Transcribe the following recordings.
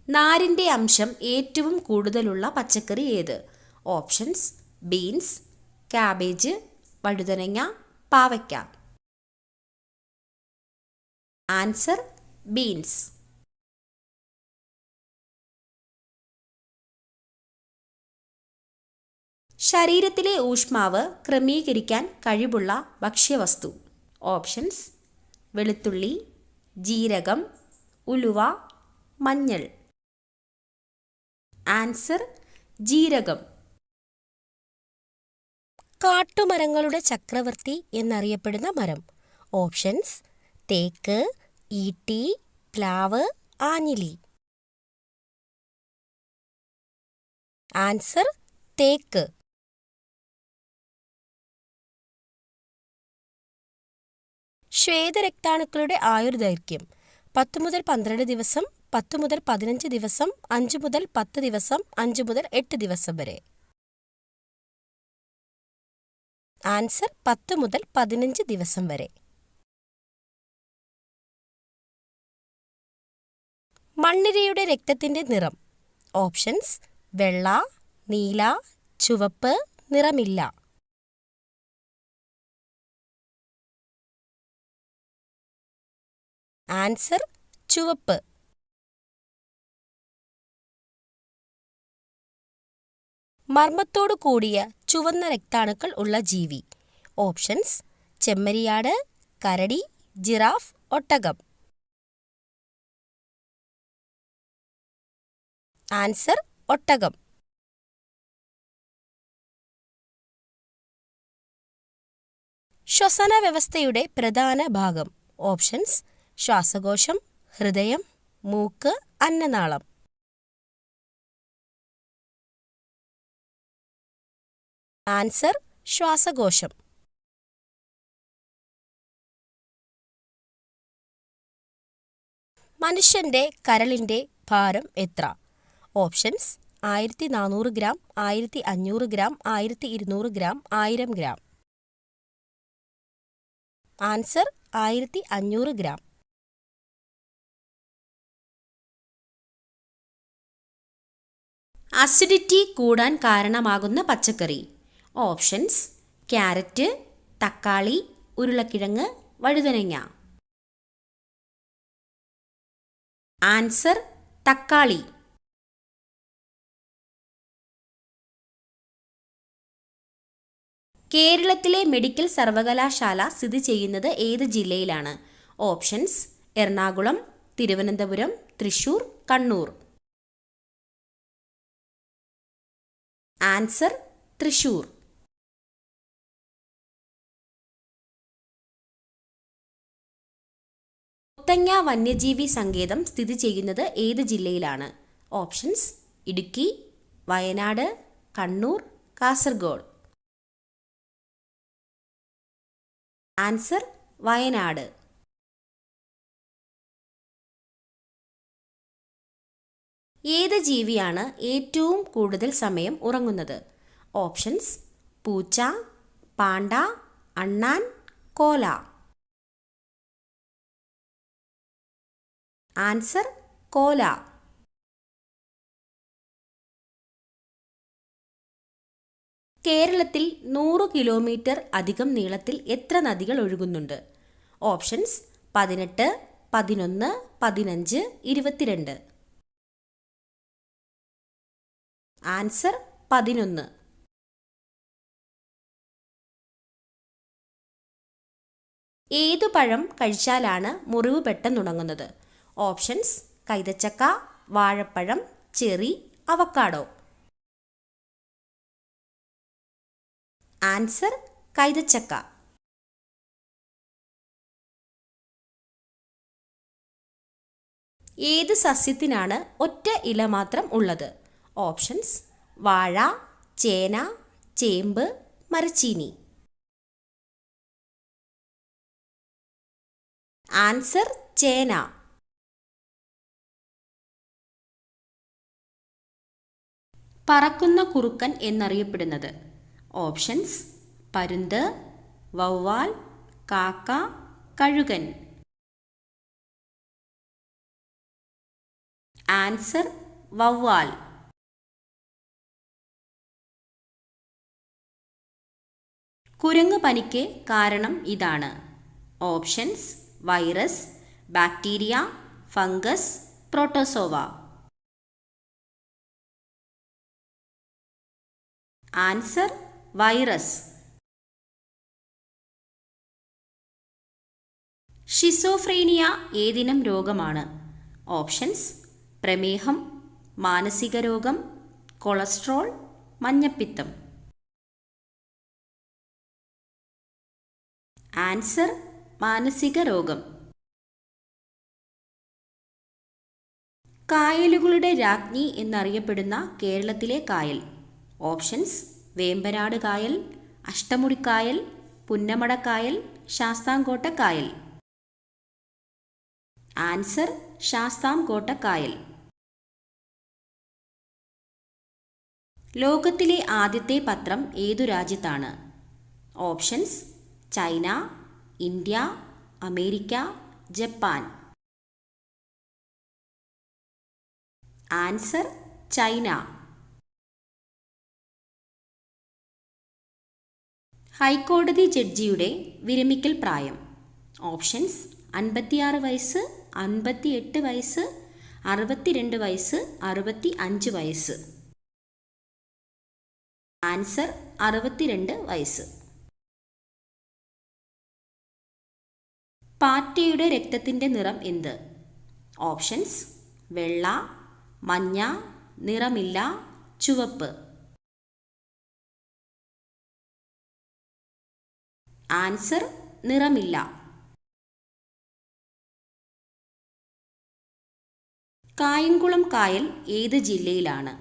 നാരിൻ്റെ അംശം ഏറ്റവും കൂടുതലുള്ള പച്ചക്കറി ഏത്? ഓപ്ഷൻസ്: ബീൻസ്, കാബേജ്, വഴുതനങ്ങ, പാവയ്ക്ക. Answer: beans. ശരീരത്തിലെ ഊഷ്മാവ് ക്രമീകരിക്കാൻ കഴിവുള്ള ഭക്ഷ്യവസ്തു. ഓപ്ഷൻസ്: വെളുത്തുള്ളി, ജീരകം, ഉലുവ, മഞ്ഞൾ. ആൻസർ: ജീരകം. കാട്ടുമരങ്ങളുടെ ചക്രവർത്തി എന്നറിയപ്പെടുന്ന മരം. ഓപ്ഷൻസ്: തേക്ക്, ഈട്ടി, പ്ലാവ്, ആഞ്ഞിലി. ആൻസർ: തേക്ക്. ശ്വേതരക്താണുക്കളുടെ ആയുർദൈർഘ്യം 10 മുതൽ 12 ദിവസം, 10 മുതൽ 15 ദിവസം, 5 മുതൽ 10 ദിവസം, 5 മുതൽ 8 ദിവസം വരെ. ആൻസർ: 10 മുതൽ 15 ദിവസം വരെ. മണ്ണിരയുടെ രക്തത്തിന്റെ നിറം. ഓപ്ഷൻസ്: വെള്ള, നീല, ചുവപ്പ്, നിറമില്ല. ആൻസർ: ചുവപ്പ്. മർമ്മത്തോടു കൂടിയ ചുവന്ന രക്താണുക്കൾ ഉള്ള ജീവി. ഓപ്ഷൻസ്: ചെമ്മരിയാട്, കരടി, ജിറാഫ്, ഒട്ടകം. ആൻസർ: ഒട്ടകം. ശ്വസന വ്യവസ്ഥയുടെ പ്രധാന ഭാഗം. ഓപ്ഷൻസ്: ശ്വാസകോശം, ഹൃദയം, മൂക്ക്, അന്നനാളം. ആൻസർ: ശ്വാസകോശം. മനുഷ്യന്റെ കരളിന്റെ ഭാരം എത്ര? Options: 1400 gram, 1500 gram, 1200 gram, 1000 gram. Answer: 1500 gram. Acidity കൂടാൻ കാരണമാകുന്ന പച്ചക്കറി. ഓപ്ഷൻസ്: ക്യാരറ്റ്, തക്കാളി, ഉരുളക്കിഴങ്ങ്, വഴുതനങ്ങ. ആൻസർ: തക്കാളി. കേരളത്തിലെ മെഡിക്കൽ സർവകലാശാല സ്ഥിതി ചെയ്യുന്നത് ഏത് ജില്ലയിലാണ്? ഓപ്ഷൻസ്: എറണാകുളം, തിരുവനന്തപുരം, തൃശൂർ, കണ്ണൂർ. ആൻസർ: തൃശൂർ. മുത്തങ്ങ വന്യജീവി സങ്കേതം സ്ഥിതി ചെയ്യുന്നത് ഏത് ജില്ലയിലാണ്? ഓപ്ഷൻസ്: ഇടുക്കി, വയനാട്, കണ്ണൂർ, കാസർഗോഡ്. ആൻസർ: വയനാട്. ഏത് ജീവിയാണ് ഏറ്റവും കൂടുതൽ സമയം ഉറങ്ങുന്നത്? ഓപ്ഷൻസ്: പൂച്ച, പാണ്ട, അണ്ണാൻ, കോല. ആൻസർ: കോല. കേരളത്തിൽ 100 കിലോമീറ്റർ അധികം നീളത്തിൽ എത്ര നദികൾ ഒഴുകുന്നുണ്ട്? ഓപ്ഷൻസ്: 18, 11, 15, 22. ആൻസർ: 11. ഏതു പഴം കഴിച്ചാലാണ് മുറിവ് പെട്ടെന്നുണങ്ങുന്നത്? ഓപ്ഷൻസ്: കൈതച്ചക്ക, വാഴപ്പഴം, ചെറി, അവക്കാഡോ. ആൻസർ: കൈതച്ചക്ക. ഏത് സസ്യത്തിനാണ് ഒറ്റ ഇല മാത്രം ഉള്ളത്? ഓപ്ഷൻസ്: വാഴ, ചേന, ചേമ്പ്, മരച്ചീനി. ആൻസർ: ചേന. പറക്കുന്ന കുറുക്കൻ എന്നറിയപ്പെടുന്നത്? ഓപ്ഷൻസ്: പരുന്ത്, വവ്വാൽ, കാക്ക, കഴുകൻ. ആൻസർ വവ്വാൽ. കുരങ്ങ് പനിക്ക് കാരണം ഇതാണ്. Options: virus, bacteria, fungus, protozoa. Answer virus. Schizophrenia ഏതിനം രോഗമാണ്? ഓപ്ഷൻസ്: പ്രമേഹം, മാനസിക രോഗം, കൊളസ്ട്രോൾ, മഞ്ഞപ്പിത്തം. ആൻസർ മാനസിക രോഗം. കായലുകളുടെ രാജ്ഞി എന്നറിയപ്പെടുന്ന കേരളത്തിലെ കായൽ. ഓപ്ഷൻസ്: വേമ്പനാട് കായൽ, അഷ്ടമുടിക്കായൽ, പുന്നമടക്കായൽ, ശാസ്താംകോട്ട കായൽ. ആൻസർ ശാസ്താംകോട്ട കായൽ. ലോകത്തിലെ ആദ്യത്തെ പത്രം ഏതു രാജ്യത്താണ്? Options: China, India, America, Japan. Answer China. ഹൈക്കോടതി ജഡ്ജിയുടെ വിരമിക്കൽ പ്രായം. ഓപ്ഷൻസ്: 56 വയസ്സ്, 58 വയസ്സ്, 62 വയസ്സ്, 65 വയസ്സ്. ആൻസർ 62 വയസ്സ്. പാറ്റയുടെ രക്തത്തിൻ്റെ നിറം എന്ത്? ഓപ്ഷൻസ്: വെള്ള, മഞ്ഞ, നിറമില്ല, ചുവപ്പ്. ആൻസർ നിറമില്ല. കായംകുളം കായൽ ഏത് ജില്ലയിലാണ്?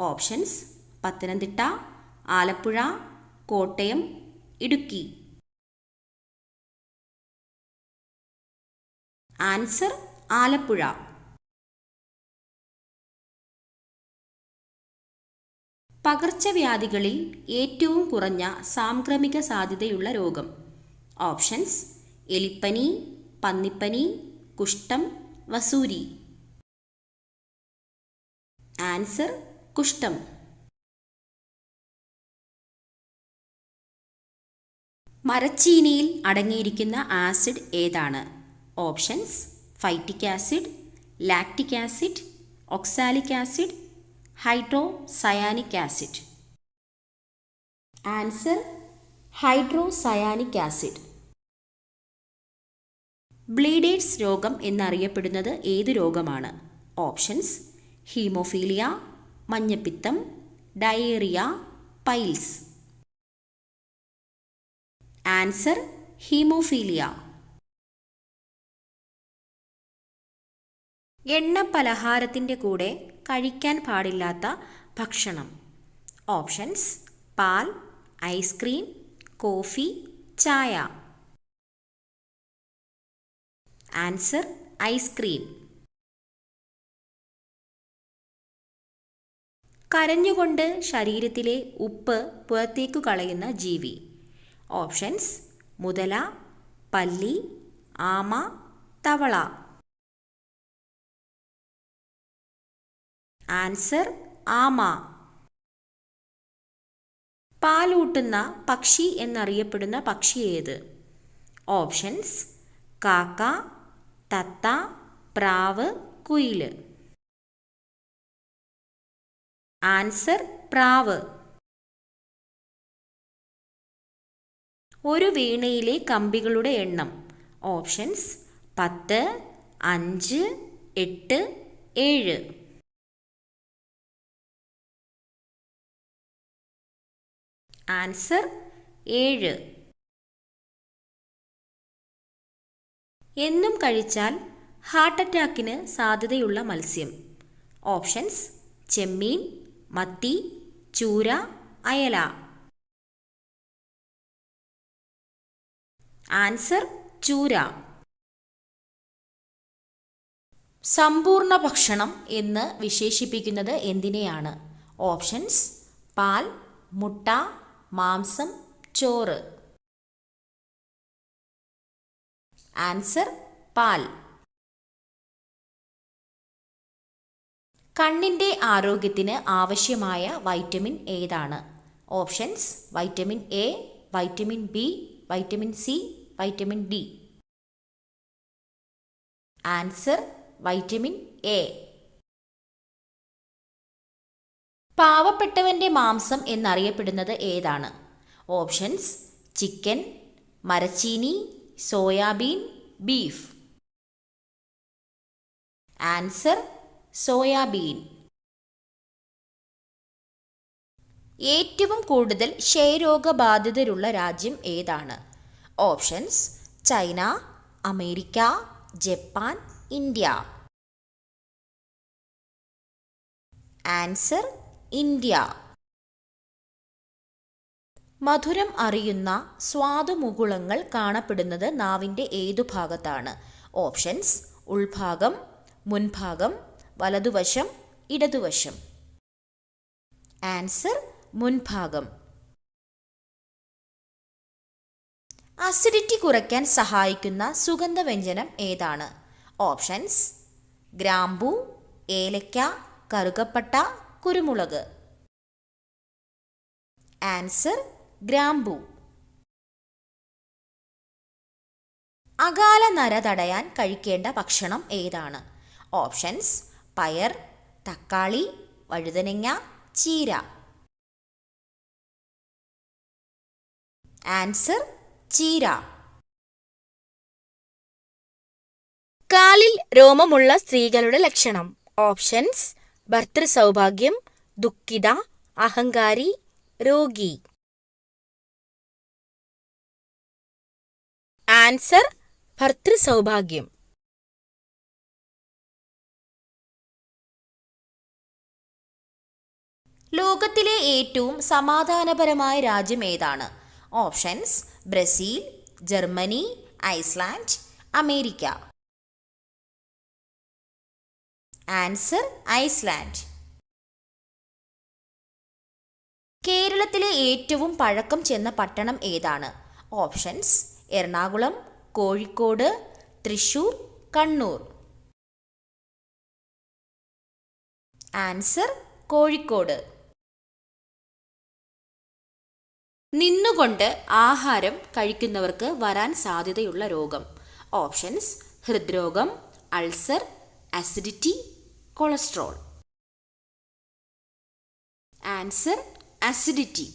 ഓപ്ഷൻസ്: പത്തനംതിട്ട, ആലപ്പുഴ, കോട്ടയം, ഇടുക്കി. ആൻസർ ആലപ്പുഴ. പകർച്ചവ്യാധികളിൽ ഏറ്റവും കുറഞ്ഞ സാംക്രമിക സാധ്യതയുള്ള രോഗം. ഓപ്ഷൻസ്: എലിപ്പനി, പന്നിപ്പനി, കുഷ്ഠം, വസൂരി. ആൻസർ കുഷ്ഠം. മരച്ചീനിയിൽ അടങ്ങിയിരിക്കുന്ന ആസിഡ് ഏതാണ്? Options: phytic acid, lactic acid, oxalic acid, hydrocyanic acid. Answer hydrocyanic acid. Bleeders രോഗം എന്നറിയപ്പെടുന്നത് ഏത് രോഗമാണ്? ഓപ്ഷൻസ്: ഹീമോഫീലിയ, മഞ്ഞപ്പിത്തം, ഡയേറിയ, പൈൽസ്. Answer haemophilia. എണ്ണ പലഹാരത്തിൻ്റെ കൂടെ കഴിക്കാൻ പാടില്ലാത്ത ഭക്ഷണം. ഓപ്ഷൻസ്: പാൽ, ഐസ്ക്രീം, കോഫി, ചായ. Answer ice cream. കരഞ്ഞുകൊണ്ട് ശരീരത്തിലെ ഉപ്പ് പുറത്തേക്കു കളയുന്ന ജീവി. ഓപ്ഷൻസ്: മുതല, പല്ലി, ആമ, തവള. ആൻസർ ആമ. പാലൂട്ടുന്ന പക്ഷി എന്നറിയപ്പെടുന്ന പക്ഷി ഏത്? ഓപ്ഷൻസ്: കാക്ക, തത്ത, പ്രാവ്, കുയില്. ആൻസർ പ്രാവ്. ഒരു വീണയിലെ കമ്പികളുടെ എണ്ണം. ഓപ്ഷൻസ്: 10, 5, 8, 7. ആൻസർ 7. എന്നും കഴിച്ചാൽ ഹാർട്ട് അറ്റാക്കിന് സാധ്യതയുള്ള മത്സ്യം. ഓപ്ഷൻസ്: ചെമ്മീൻ, മത്തി, ചൂര, അയല. ആൻസർ ചൂര. സമ്പൂർണ്ണ ഭക്ഷണം എന്ന് വിശേഷിപ്പിക്കുന്നത് എന്തിനെയാണ്? ഓപ്ഷൻസ്: പാൽ, മുട്ട, മാംസം, ചോറ്. ആൻസർ പാൽ. കണ്ണിൻ്റെ ആരോഗ്യത്തിന് ആവശ്യമായ വൈറ്റമിൻ ഏതാണ്? Options: vitamin A, vitamin B, vitamin C, vitamin D. Answer: vitamin A. പാവപ്പെട്ടവന്റെ മാംസം എന്നറിയപ്പെടുന്നത് ഏതാണ്? ഓപ്ഷൻസ്: ചിക്കൻ, മരച്ചീനി, സോയാബീൻ, ബീഫ്. Answer: soybean. ഏറ്റവും കൂടുതൽ ക്ഷയരോഗബാധിതരുള്ള രാജ്യം ഏതാണ്? Options: China, America, Japan, India. Answer: India. മധുരം അറിയുന്ന സ്വാദുമുകുളങ്ങൾ കാണപ്പെടുന്നത് നാവിൻ്റെ ഏതു ഭാഗത്താണ്? ഓപ്ഷൻസ്: ഉൾഭാഗം, മുൻഭാഗം, വലതുവശം, ഇടതുവശം. ആൻസർ: മുൻഭാഗം. അസിഡിറ്റി കുറയ്ക്കാൻ സഹായിക്കുന്ന സുഗന്ധവ്യഞ്ജനം ഏതാണ്? ഓപ്ഷൻസ്: ഗ്രാമ്പൂ, ഏലക്ക, കറുകപ്പട്ട, കുരുമുളക്. ആൻസർ: ഗ്രാമ്പൂ. അകാല നര തടയാൻ കഴിക്കേണ്ട ഭക്ഷണം ഏതാണ്? ഓപ്ഷൻസ്: പയർ, തക്കാളി, വഴുതനങ്ങ, ചീര. ആൻസർ: ചീര. കാലിൽ രോമമുള്ള സ്ത്രീകളുടെ ലക്ഷണം. ഓപ്ഷൻസ്: ഭർതൃസൗഭാഗ്യം, ദുഃഖിത, അഹങ്കാരി, രോഗി. ആൻസർ: ഭർതൃസൗഭാഗ്യം. ലോകത്തിലെ ഏറ്റവും സമാധാനപരമായ രാജ്യം ഏതാണ്? Options: Brazil, Germany, Iceland, America. Answer: Iceland. കേരളത്തിലെ ഏറ്റവും പഴക്കം ചെന്ന പട്ടണം ഏതാണ്? ഓപ്ഷൻസ്: എറണാകുളം, കോഴിക്കോട്, തൃശൂർ, കണ്ണൂർ. ആൻസർ: കോഴിക്കോട്. നിന്നുകൊണ്ട് ആഹാരം കഴിക്കുന്നവർക്ക് വരാൻ സാധ്യതയുള്ള രോഗം. ഓപ്ഷൻസ്: ഹൃദ്രോഗം, ulcer, acidity, cholesterol. Answer: acidity.